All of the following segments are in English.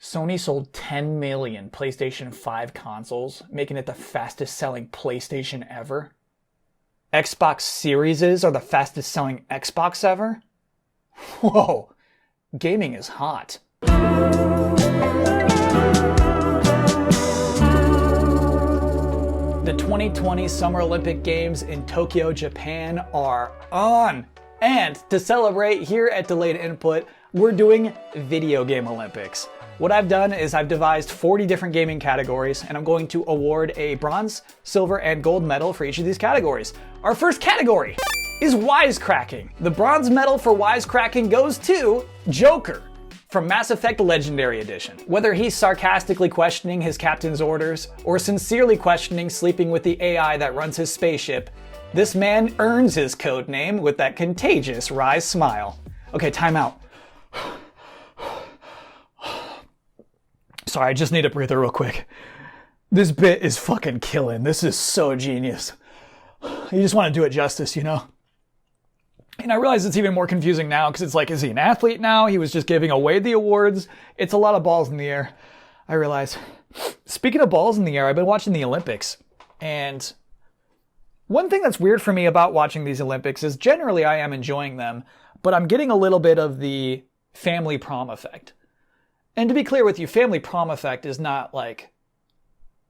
Sony sold 10 million PlayStation 5 consoles, making it the fastest selling PlayStation ever. Xbox Series are the fastest selling Xbox ever. Whoa, gaming is hot. The 2020 Summer Olympic Games in Tokyo, Japan are on. And to celebrate, here at Delayed Input, we're doing Video Game Olympics. What I've done is I've devised 40 different gaming categories, and I'm going to award a bronze, silver, and gold medal for each of these categories. Our first category is wisecracking. The bronze medal for wisecracking goes to Joker from Mass Effect Legendary Edition. Whether he's sarcastically questioning his captain's orders or sincerely questioning sleeping with the AI that runs his spaceship, this man earns his code name with that contagious wry smile. Okay, time out. Sorry, I just need a breather real quick. This bit is fucking killing. This is so genius. You just want to do it justice, you know? And I realize it's even more confusing now because it's like, is he an athlete now? He was just giving away the awards. It's a lot of balls in the air, I realize. Speaking of balls in the air, I've been watching the Olympics. And one thing that's weird for me about watching these Olympics is generally I am enjoying them, but I'm getting a little bit of the family prom effect. And to be clear with you, family prom effect is not like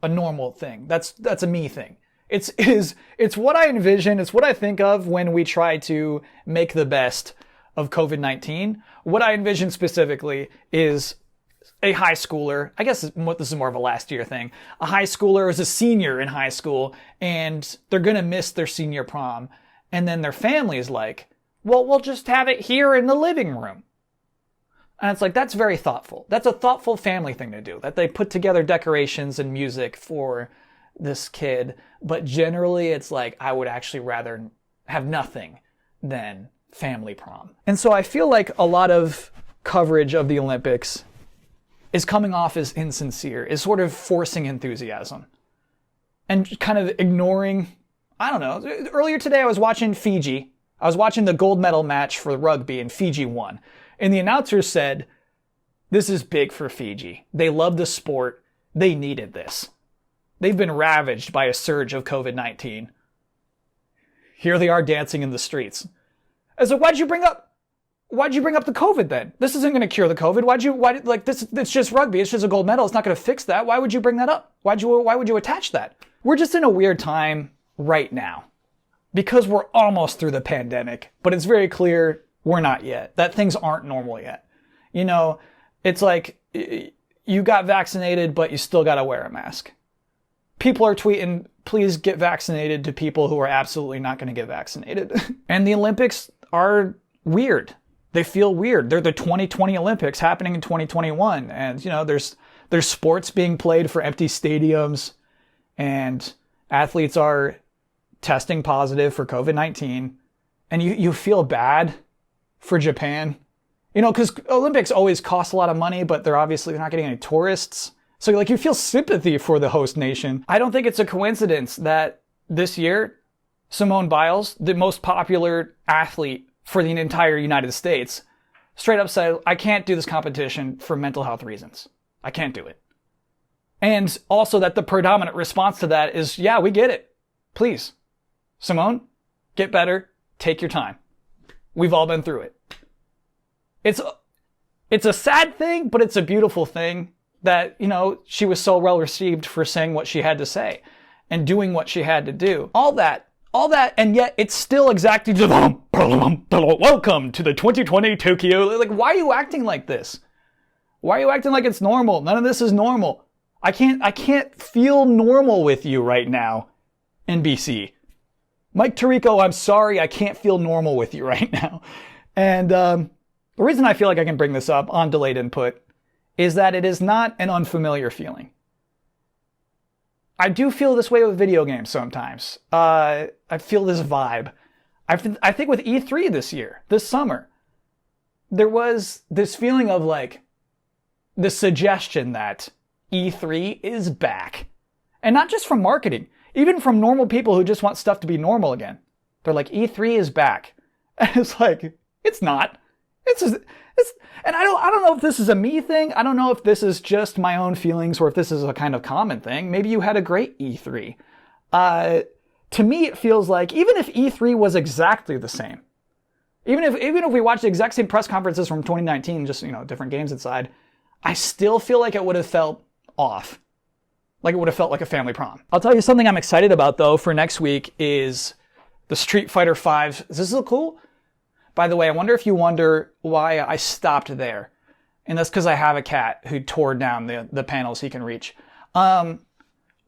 a normal thing. That's a me thing. It's what I envision. It's what I think of when we try to make the best of COVID-19. What I envision specifically is a high schooler. I guess this is more of a last year thing. A high schooler is a senior in high school and they're going to miss their senior prom. And then their family is like, well, we'll just have it here in the living room. And it's like, that's very thoughtful. That's a thoughtful family thing to do, that they put together decorations and music for this kid. But generally, it's like, I would actually rather have nothing than family prom. And so I feel like a lot of coverage of the Olympics is coming off as insincere, is sort of forcing enthusiasm and kind of ignoring, I don't know. Earlier today, I was watching Fiji. I was watching the gold medal match for rugby and Fiji won. And the announcer said, this is big for Fiji. They love the sport. They needed this. They've been ravaged by a surge of COVID-19. Here they are dancing in the streets. And so why'd you bring up the COVID then? This isn't going to cure the COVID. It's just rugby. It's just a gold medal. It's not going to fix that. Why would you bring that up? Why would you attach that? We're just in a weird time right now because we're almost through the pandemic, but it's very clear we're not yet. That things aren't normal yet. You know, it's like you got vaccinated, but you still got to wear a mask. People are tweeting, please get vaccinated to people who are absolutely not going to get vaccinated. And the Olympics are weird. They feel weird. They're the 2020 Olympics happening in 2021. And, you know, there's sports being played for empty stadiums and athletes are testing positive for COVID-19. And you feel bad for Japan, you know, because Olympics always cost a lot of money, but they're not getting any tourists. So like you feel sympathy for the host nation. I don't think it's a coincidence that this year, Simone Biles, the most popular athlete for the entire United States, straight up said, I can't do this competition for mental health reasons. I can't do it. And also that the predominant response to that is, yeah, we get it. Please, Simone, get better. Take your time. We've all been through it. It's a sad thing, but it's a beautiful thing that, you know, she was so well received for saying what she had to say and doing what she had to do. All that, and yet it's still exactly welcome to the 2020 Tokyo. Like, why are you acting like this? Why are you acting like it's normal? None of this is normal. I can't feel normal with you right now, NBC. Mike Tirico, I'm sorry, I can't feel normal with you right now. And the reason I feel like I can bring this up on Delayed Input is that it is not an unfamiliar feeling. I do feel this way with video games sometimes. I feel this vibe. I think with E3 this summer, there was this feeling of like the suggestion that E3 is back. And not just from marketing. Even from normal people who just want stuff to be normal again. They're like, E3 is back. And it's like, it's not. And I don't know if this is a me thing. I don't know if this is just my own feelings or if this is a kind of common thing. Maybe you had a great E3. To me, it feels like even if E3 was exactly the same, even if we watched the exact same press conferences from 2019, just, different games inside, I still feel like it would have felt off. Like it would have felt like a family prom. I'll tell you something I'm excited about though for next week is the Street Fighter V. Is this so cool? By the way, I wonder if you wonder why I stopped there. And that's because I have a cat who tore down the panels he can reach. One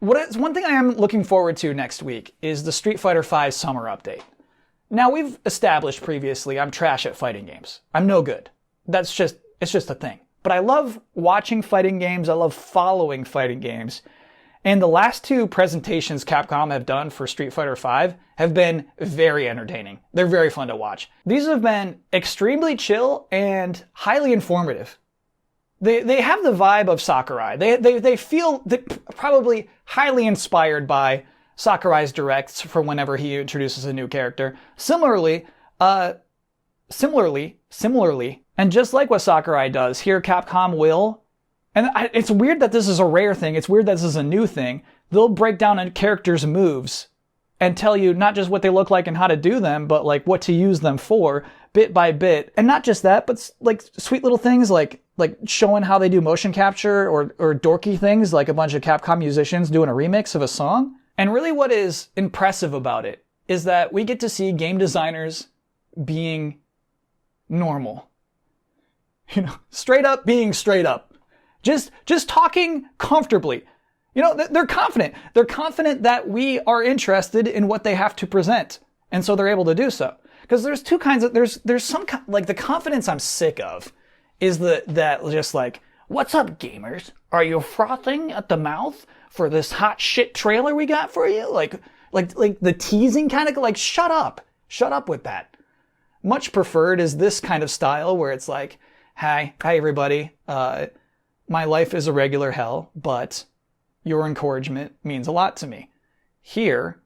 thing I am looking forward to next week is the Street Fighter V summer update. Now, we've established previously I'm trash at fighting games. I'm no good. It's just a thing. But I love watching fighting games. I love following fighting games. And the last two presentations Capcom have done for Street Fighter V have been very entertaining. They're very fun to watch. These have been extremely chill and highly informative. They have the vibe of Sakurai. They feel probably highly inspired by Sakurai's directs for whenever he introduces a new character. Similarly, and just like what Sakurai does, here Capcom will, and it's weird that this is a rare thing, it's weird that this is a new thing, they'll break down a character's moves and tell you not just what they look like and how to do them, but like what to use them for, bit by bit. And not just that, but like sweet little things like showing how they do motion capture or dorky things like a bunch of Capcom musicians doing a remix of a song. And really what is impressive about it is that we get to see game designers being normal. Straight up being straight up. Just talking comfortably. They're confident. They're confident that we are interested in what they have to present. And so they're able to do so. Because there's two kinds of, there's some, like the confidence I'm sick of is that just like, what's up gamers? Are you frothing at the mouth for this hot shit trailer we got for you? Like the teasing kind of, like, shut up with that. Much preferred is this kind of style where it's like, hi everybody, my life is a regular hell, but your encouragement means a lot to me. Here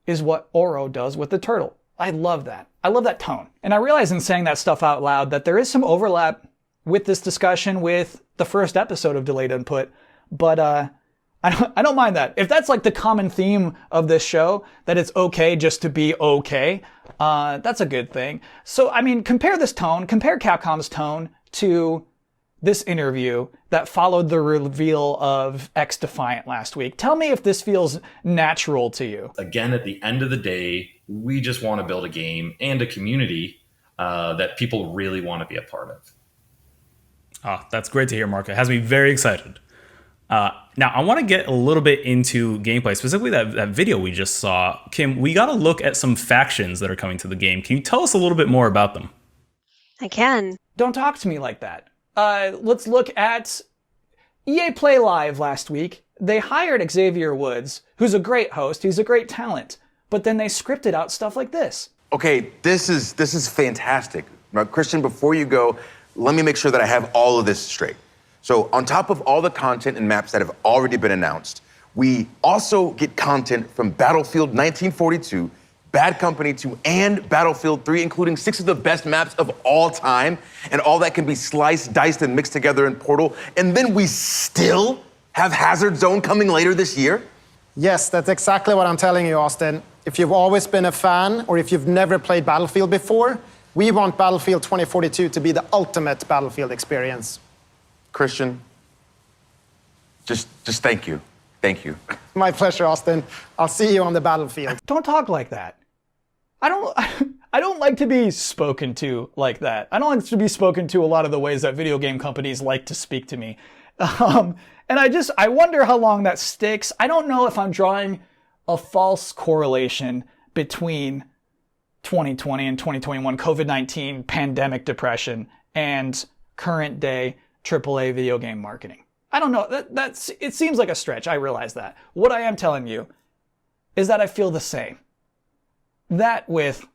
is what Oro does with the turtle. I love that. I love that tone. And I realize in saying that stuff out loud that there is some overlap with this discussion with the first episode of Delayed Input, but I don't mind that. If that's like the common theme of this show, that it's okay just to be okay, that's a good thing. So, I mean, compare Capcom's tone to this interview that followed the reveal of XDefiant last week. Tell me if this feels natural to you. Again, at the end of the day, we just want to build a game and a community that people really want to be a part of. Oh, that's great to hear, Mark. It has me very excited. Now, I want to get a little bit into gameplay, specifically that video we just saw. Kim, we got to look at some factions that are coming to the game. Can you tell us a little bit more about them? I can. Don't talk to me like that. Let's look at EA Play Live last week. They hired Xavier Woods, who's a great host. He's a great talent. But then they scripted out stuff like this. Okay, this is fantastic. Now, Christian, before you go, let me make sure that I have all of this straight. So on top of all the content and maps that have already been announced, we also get content from Battlefield 1942, Bad Company 2, and Battlefield 3, including 6 of the best maps of all time. And all that can be sliced, diced, and mixed together in Portal. And then we still have Hazard Zone coming later this year? Yes, that's exactly what I'm telling you, Austin. If you've always been a fan, or if you've never played Battlefield before, we want Battlefield 2042 to be the ultimate Battlefield experience. Christian, just thank you. Thank you. My pleasure, Austin. I'll see you on the battlefield. Don't talk like that. I don't like to be spoken to like that. I don't like to be spoken to a lot of the ways that video game companies like to speak to me. And I wonder how long that sticks. I don't know if I'm drawing a false correlation between 2020 and 2021 COVID-19 pandemic depression and current day AAA video game marketing. I don't know. It seems like a stretch. I realize that. What I am telling you is that I feel the same. That with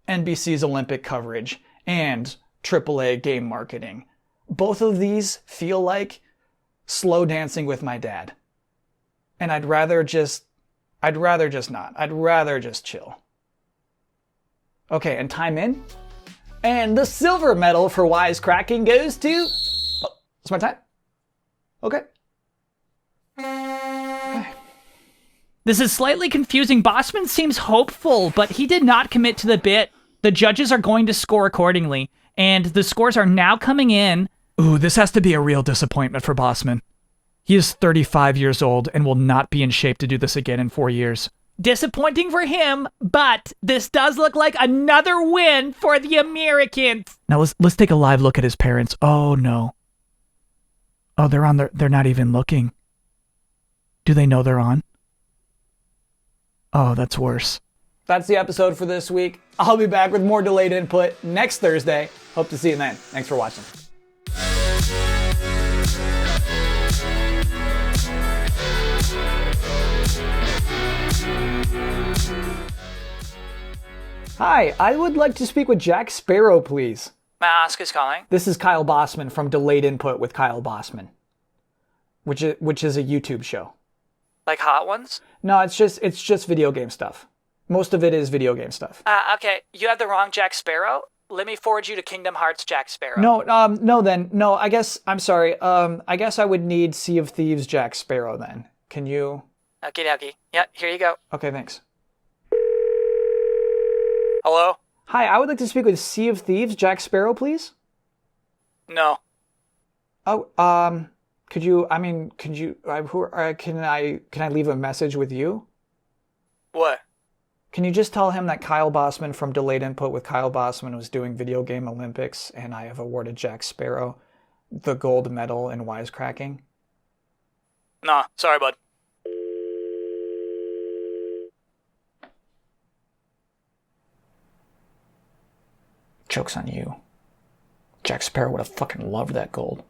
NBC's Olympic coverage and AAA game marketing, both of these feel like slow dancing with my dad. And I'd rather just not. I'd rather just chill. Okay, and time in? And the silver medal for wisecracking goes to... Oh, it's my time? Okay. This is slightly confusing. Bossman seems hopeful, but he did not commit to the bit. The judges are going to score accordingly, and the scores are now coming in. Ooh, this has to be a real disappointment for Bossman. He is 35 years old and will not be in shape to do this again in 4 years. Disappointing for him, but this does look like another win for the Americans. Now let's take a live look at his parents. Oh no. Oh, they're not even looking. Do they know they're on? Oh, that's worse. That's the episode for this week. I'll be back with more delayed input next Thursday. Hope to see you then. Thanks for watching. Hi, I would like to speak with Jack Sparrow, please. May I ask who's calling? This is Kyle Bossman from Delayed Input with Kyle Bossman, which is a YouTube show. Like Hot Ones? No, it's just video game stuff. Most of it is video game stuff. Okay, you have the wrong Jack Sparrow. Let me forward you to Kingdom Hearts Jack Sparrow. No, I guess, I'm sorry. I guess I would need Sea of Thieves Jack Sparrow then. Can you? Okie dokie. Yeah, here you go. Okay, thanks. Hello? Hi, I would like to speak with Sea of Thieves Jack Sparrow, please. No. Oh, can I leave a message with you? What? Can you just tell him that Kyle Bossman from Delayed Input with Kyle Bossman was doing Video Game Olympics, and I have awarded Jack Sparrow the gold medal in wisecracking? Nah, sorry, bud. Joke's on you. Jack Sparrow would have fucking loved that gold.